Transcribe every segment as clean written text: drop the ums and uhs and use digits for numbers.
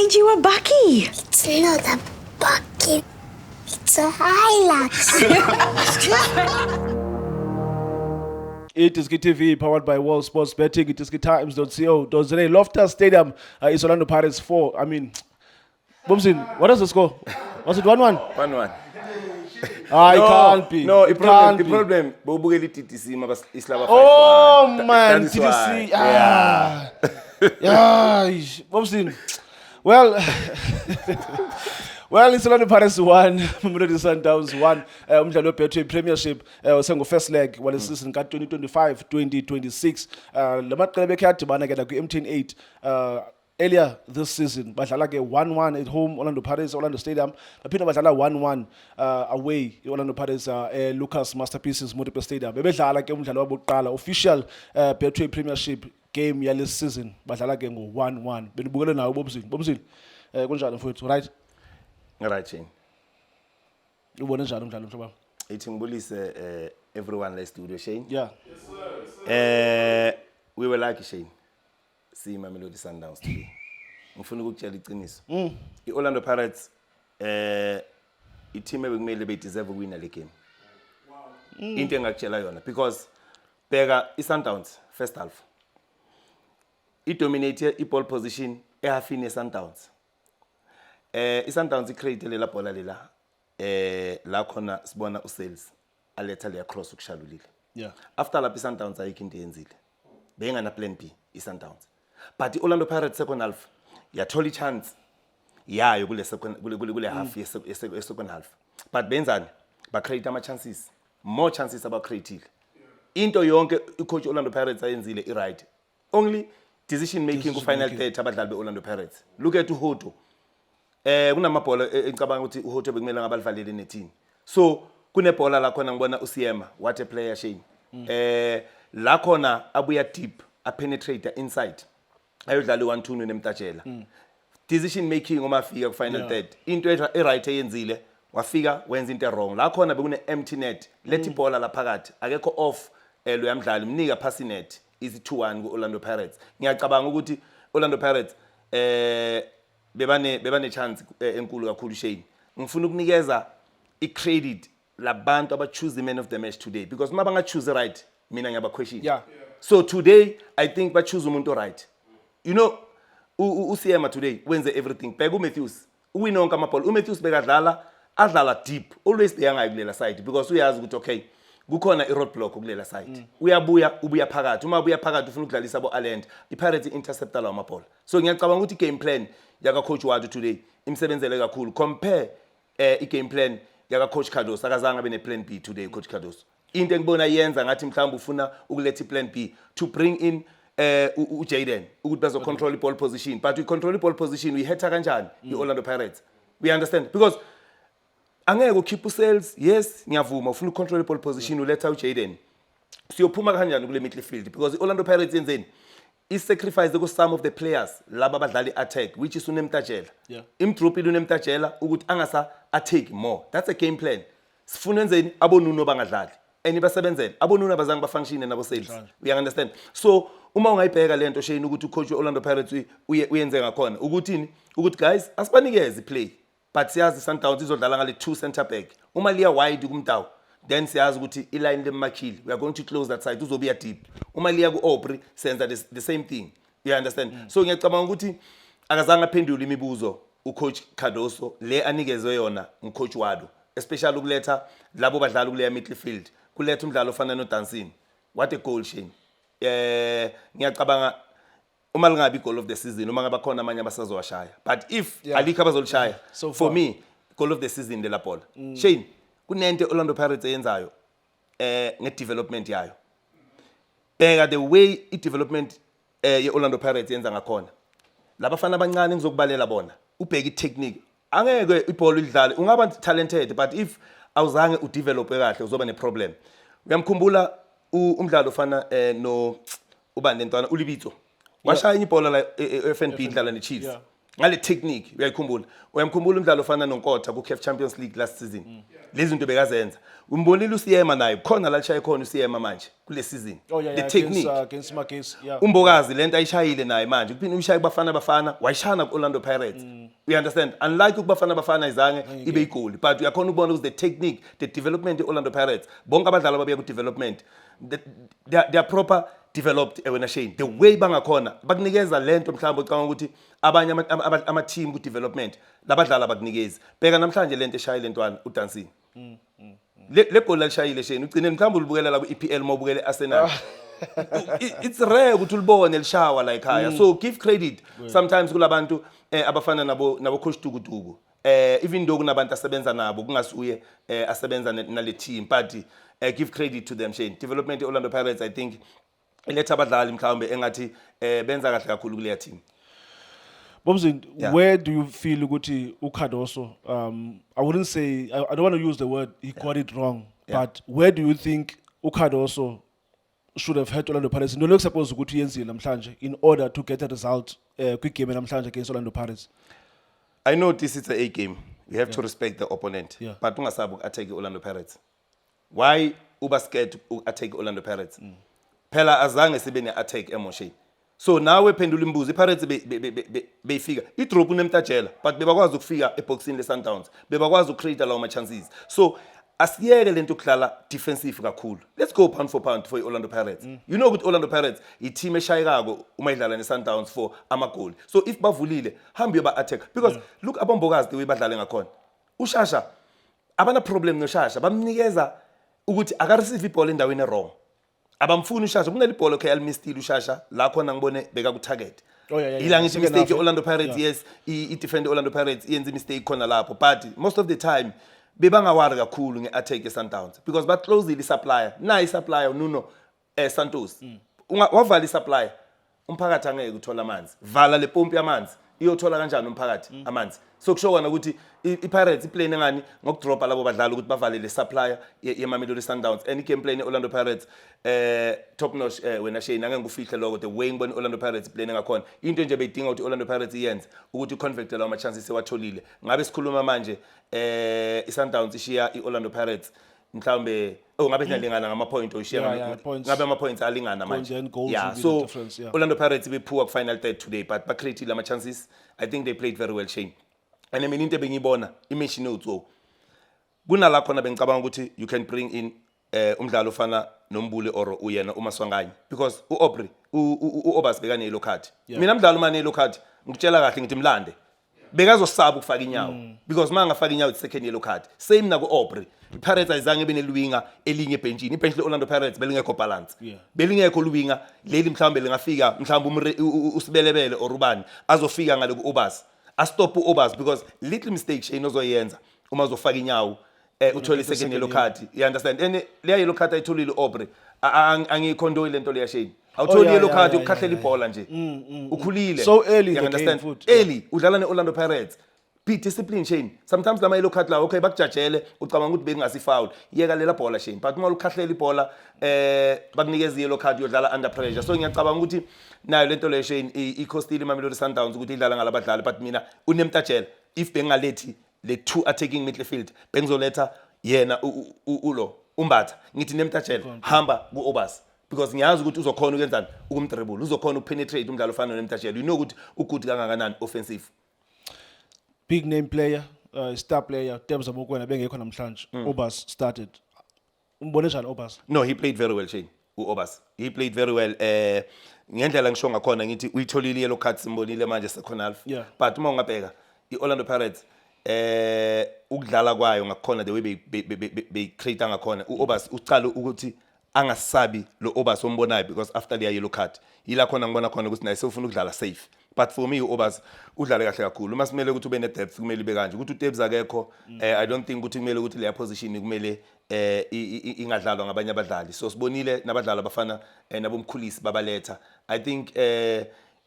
find you a bucky. It's not a bucket. It's a Hilux. It is TV powered by World Sports Betting. It is times.co.za. Loftus Stadium is Orlando Pirates 4. I mean, Bumsin, what is the score? Was it 1-1? 1-1. Ah, it can't be. No, it can't be. The problem, Bobugeli TTC, mas Islava 5-1. Oh man, that is TTC. why. Ah. Yeah. Bumsin. Well, well, it's Orlando Pirates 1, Mamelodi Sundowns 1. Umdlalo Betway Premiership usengo first leg wale season ka 2025-2026. Lamaqela bekhadibana ke la ku MTN 8 earlier this season badlala ke 1-1 at home Orlando Pirates Orlando Stadium. Baphinda badlala 1-1 away Orlando Pirates Lucas Masterpieces Motors Stadium. Bebedlala ke umdlalo wabo oqala official Betway Premiership game yale season badlala ke ngo 1-1. Benibukele nawo Bobuzini. Kunjani mfowethu, right? Right, Shane. Ubone njani umdlalo mhlaba? Ithi ngibulise everyone la studio, Shane. Yeah. We were lucky, Shane. See Mamelodi Sundowns today. Ngifuna ukutshela iqiniso. I-Orlando Pirates i-team ebekumele bedeserve ukuwina le game. Into engakutshela yona because bheka i-Sundowns first half. I-dominate i-ball position ehafini ye-Sundowns. I-Sundowns i-create lela bhola lela la khona sibona uSales aletha le cross ukushalulile. Yeah. After lapho i-Sundowns ayikho into eyenzile. Bengana plan B i-Sundowns. But i-Orlando Pirates second half yathola i-chance yayo kule half ye-second half. But benzani ba create ama chances, more chances aba creative. Into yonke i-coach Orlando Pirates ayenzile i-right. Only decision making ku final third abadlali be-Orlando Pirates. Look at uHoto. Kunamabhola engicabanga ukuthi uHoto bekumele ngabalvalele neteam. So kunebhola la khona ngibona uSiyema, what a player Shane. La khona abuya deep, a penetrator inside. Ayodlala u-1-2 nemtatshela. Decision making uma fika ku final third. Into e-right eyenzile, wafika wenza into wrong. La khona bekune empty net. Let ibhola la phakathi. Akekho off lo yamdlali mnika pass net. Is 2-1 ku Orlando Pirates. Ngiyacabanga ukuthi Orlando Pirates bebane chance enkulu kakhulu Shane. Ngifuna ukunikeza i-credit labantu aba choose the man of the match today because uma banga choose right mina ngiyaba question. Yeah. So today I think ba choose umuntu right. You know uSiyema today wenze everything. Bheka uMatthews. Uwina onke amabhola. uMatthews bekadlala adlala deep. Always beyangayi kulela side because uyazi ukuthi okay kukhona i-roadblock kulela side. Ubuya phakathi. Uma ubuya phakathi ufuna ukudlalisa abo Alend. I-Pirates interceptor la amabhola. So ngiyacabanga ukuthi game plan yaka coach Wadu today imsebenzele kakhulu. Compare i-game plan yaka coach Cardoso. Akazange abe ne plan B today coach Cardoso. Into engibona yenza ngathi mhlawumbe ufuna ukuletha i-plan B to bring in uJaden ukuthi bazo control ball position, but we control ball position we hetha kanjani i-Orlando Pirates. We understand because angeke ukhipha uSales, yes ngiyavuma ufuna ucontrol ball position uletha uJaden. Siyophuma kanjani kule midfield because i-Orlando Pirates yenzeni i-sacrifice ku some of the players laba abadlali attack which is uNemtatshela. Yeah. Imdropile uNemtatshela ukuthi angasa attack more. That's a game plan. Sifuna enzeni abonuno bangadlali. Basebenzele abonuna bazange bafunction nabo Sales. We understand. So uma ungayibheka lento Shane ukuthi ucoach Orlando Pirates uyenze ngakhona ukuthi guys asibanikeze play but siyazi Sundowns izodlala ngale two center back uma liya wide kumtawu then siyazi ukuthi iline leMakhili we are going to close that side uzobiya deep uma liya ku Aubrey senza the same thing. You understand. So ngiyacabanga ukuthi akazange aphendule imibuzo ucoach Cardoso le anikezwe yona ucoach Wadu especially ukuletha labo badlala kuleya midfield kuletha umdlalo ofana noDansini. What a goal Shane. Ngiyacabanga uma lingabi goal of the season uma ngaba khona amanye abasazowashaya but if alikho abazolishaya So for me goal of the season de la ball. Shane kunento Orlando Pirates eyenzayo ngedevelopment yayo. Bheka the way i-development ye-Orlando Pirates yenza ngakhona. Labafana abancane ngizokubalela bona. Ubheka i-technique. Angeke ibhola idlale ungaba talented but if awuzange udevelop kahle uzoba ne-problem. Uyamkhumbula umdlalo ofana no ubani lentwana uLibitso. Washaya ibhola la FNB idlala neChiefs. ngale technique uyamkhumbula umdlalo ofana noNkotha ku CAF Champions League last season lezi zinto bekazenza umbonile uSiyema naye khona la shaya khona uSiyema manje kule season the technique against Magesi, yeah. umbokazi lento ayishayile naye manje kuphinde uyishaya kubafana wayishana ku-Orlando Pirates you understand unlike ukubafana izange ibe igoli but uyakhona ukubona ukuthi the technique the development e-Orlando Pirates bonke abadlali ababuya ku-development they are proper developed wena Shane the way bangakhona bakunikeza lento mhlawumbe ucabanga ukuthi abanye ama-team ku-development labadlali abakunikezi bheka namhlanje lento eshaya lentwana uDansini le goal alishayile Shane ugcine mhlawumbe ulibukela la ku-EPL mawubukele Arsenal it's rare ukuthi ulibone lishawa la ekhaya so give credit sometimes kulabantu abafana nabo coach Tukutuku even though kunabantu asebenza nabo kungasuye asebenza nale team but give credit to them Shane development e-Orlando Pirates I think iletha abadlali mhlawumbe engathi benza kahle kakhulu kuleya team. Bomzin, where do you feel ukuthi uKhadoso I wouldn't say I don't want to use the word he got it wrong but where do you think uKhadoso should have had Orlando Pirates no look suppose ukuthi yenzile namhlanje in order to get a result quick game namhlanje against Orlando Pirates? I know this is a game you have to respect the opponent but ungasabi uku-attack Orlando Pirates why uba scared uku-attack Orlando Pirates phela azange sibe ne-attack emotion so nawe phendula imbuzo iPirates beyifika idrop unemtajela but bebakwazi ukufika eboxini leSundowns bebakwazi ukcreate lawo ma-chances so asiyeke lento ukudlala defensive kakhulu let's go pound for pound for Orlando Pirates you know ukuthi Orlando Pirates i-team eshayekako uma idlala neSundowns for amagoli so if bavulile hambe ba-attack because look abombokazi the way badlale ngakhona uShasha abana problem noShasha bamnikeza ukuthi akareceive ibhola endaweni wrong abamfuni uShasha kunele ibhola okay alimistile uShasha la khona ngibone beka ku target ila ngithi mistake Orlando Pirates yes i-defend Orlando Pirates yenza mistake khona lapho but most of the time bebangawari kakhulu nge-attack ye-Sundowns because baclosile i-supplier nayi i-supplier Nuno Santos wavala i-supplier umphakathi angeke uthola amanzi vala le pompi yamanzi iyothola kanjani umphakathi amanzi so kushokana ukuthi iPirates iplane ngani ngokudropa labo badlali ukuthi bavale le supplier yeMamelodi Sundowns and game plane Orlando Pirates top notch wena Shane angeke ngufihle lokho the way ngibona Orlando Pirates plane ngakhona into nje beyidinga ukuthi Orlando Pirates iyenze ukuthi convert lawo ama-chances ewatholile ngabe sikhuluma manje iSundowns ishiya iOrlando Pirates mhlawumbe ngabe sinalingana ngama-point oyishiya ngabe ama-points alingana manje so Orlando Pirates bephuwa ku-final third today but bacreatile ama-chances I think they played very well Shane and I mean into bengiyibona i-match notes kunala khona bengicabanga ukuthi you can bring in umdlalo ofana noMbuli or uyena uMaswanganye because uAubrey uObas bekane yellow card mina umdlalo manje yellow card ngikutshela kahle ngithi mlande bekazosaba ukufaka inyawo because mangafaka inyawo second yellow card same na kuAubrey iPirates ayizange benelwinga elinye ebenchini ibench leOrlando Pirates belingekho balance belingekho luwinga leli mhlawumbe lingafika mhlawumbe usibelebele or ubani azofika ngale kuObas stop uObas because little mistake Shane ozoyenza uma uzofaka inyawo uthole second yellow card you understand and le yellow card ayitholile uAubrey angikhondoli lento le Shane awutholi yellow card ukukhahlela ibhola nje ukhulile so early you understand early udlala neOrlando Pirates be discipline Shane sometimes lama yellow card la okay bakujajele ucabanga ukuthi bekungasi foul yeka lela bhola Shane but uma ukhahlela ibhola bakunikeza yellow card yodlala under pressure so ngiyacabanga ukuthi nayo lento le Shane iCostile Mamelodi Sundowns ukuthi idlala ngalabadlali but mina unemtajela if bengalethi le two attacking midfield bengizoletha yena ulo umbatha ngithi nemtajela hamba kuObas because ngiyazi ukuthi uzokhona ukwenzani ukumdribble uzokhona ukupenetrate umdlalo ofana nemtajela you know ukuthi ugood kangakanani offensive big name player star player Tebza Mokoena bengekho namhlanje Obas started umbone njani Obas? No he played very well Shane uObas he played very well ngendlela ngisho ngakhona ngithi uyitholile yellow card simbonile manje second half but uma ungabheka iOrlando Pirates ukudlala kwayo ngakhona the way be create ngakhona uObas ucala ukuthi angasabi lo Obas ombonayo because after the yellow card yila khona ngibona khona ukuthi naye sefuna ukudlala safe but for me uObas udlale kahle kakhulu uma simele ukuthi ube ne depth kumele ibe kanje ukuthi uTebza akekho I don't think ukuthi kumele ukuthi leya position kumele ingadlalwa ngabanye abadlali so sibonile nabadlali abafana nabomkhulisi babaletha I think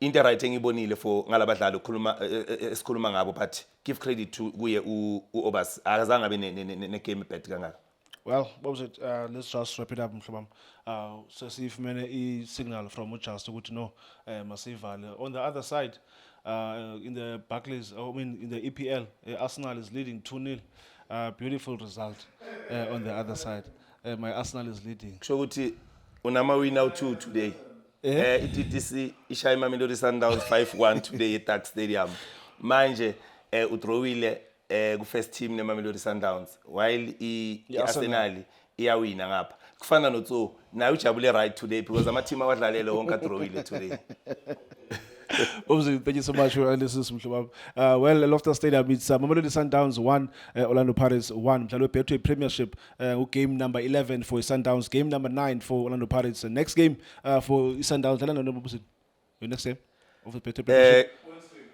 into right engibonile for ngalabadlali ukukhuluma esikhuluma ngabo but give credit to kuye uObas akazange abe ne game bad kangaka Well, what was it? Let's just wrap it up, mhlobam. So see if a signal from Uchas to know massive. On the other side, in the Barclays, in the EPL, Arsenal is leading 2-0. Beautiful result on the other side. My Arsenal is leading. kusho ukuthi unama win out 2 today. ITTC ishaya Mamelodi Sundowns 5-1 today at Tax Stadium. Manje udrawile ku first team neMamelodi Sundowns while iArsenal iyawina ngapha. Kufana noTso naye ujabule right today because ama team awadlalele wonke adrawile today. Obviously, thank you so much for analysis, mhlobam. Well, Loftus Stadium, it's Mamelodi Sundowns 1, Orlando Pirates 1. Mhlalo Betway Premiership, game number 11 for Sundowns, game number 9 for Orlando Pirates. Next game for Sundowns, your next game of the Betway Premiership?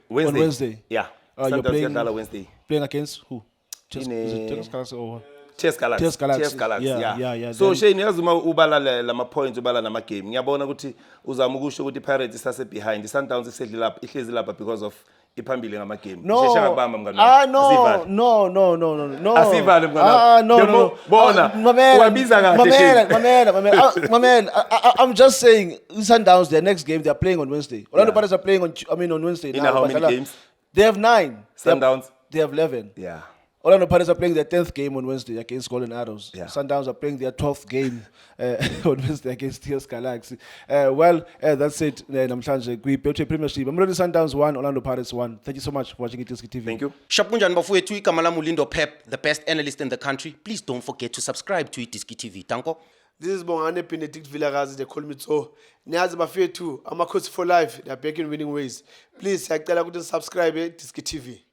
Wednesday. On Wednesday? Yeah. You're playing Wednesday. Playing against who? Is In, it Galaxy or? Chess Galaxy. Chess Galaxy. Chess Galaxy. Yeah. So Then- Shane yazuma ubala lama points ubala nama game. Ngiyabona ukuthi uzama ukusho ukuthi Pirates isase behind. Sundowns ihlezi lapha because of iphambili ngama game. No. Shesha ngabamba mngani wami. Asivale. No. Asivale mngani wami. No. Bona. Uwabiza kahle. Mamela. I'm just saying, Sundowns, their next game, they're playing on Wednesday. Orlando Pirates are playing on Wednesday. In now, how many Badlala. games? They have 9. Sundowns. They have 11. Yeah. Orlando Pirates are playing their 10th game on Wednesday against Golden Arrows. Yeah. Sundowns are playing their 12th game on Wednesday against TS Galaxy. That's it. Namhlanje kwi-Betway Premiership. Mamelodi Sundowns 1, Orlando Pirates 1. Thank you so much for watching iTSK TV. Thank you. Sharp kunjani bafowethu, igama lami uLindo Pep, the best analyst in the country. Please don't forget to subscribe to iTSK TV. Tanko. This is Bongane Benedict Villagazi, they call me so. Niyazi bafethu, ama coach for life, they are back in winning ways. Please, siyacela ukuthi subscribe iTSK TV.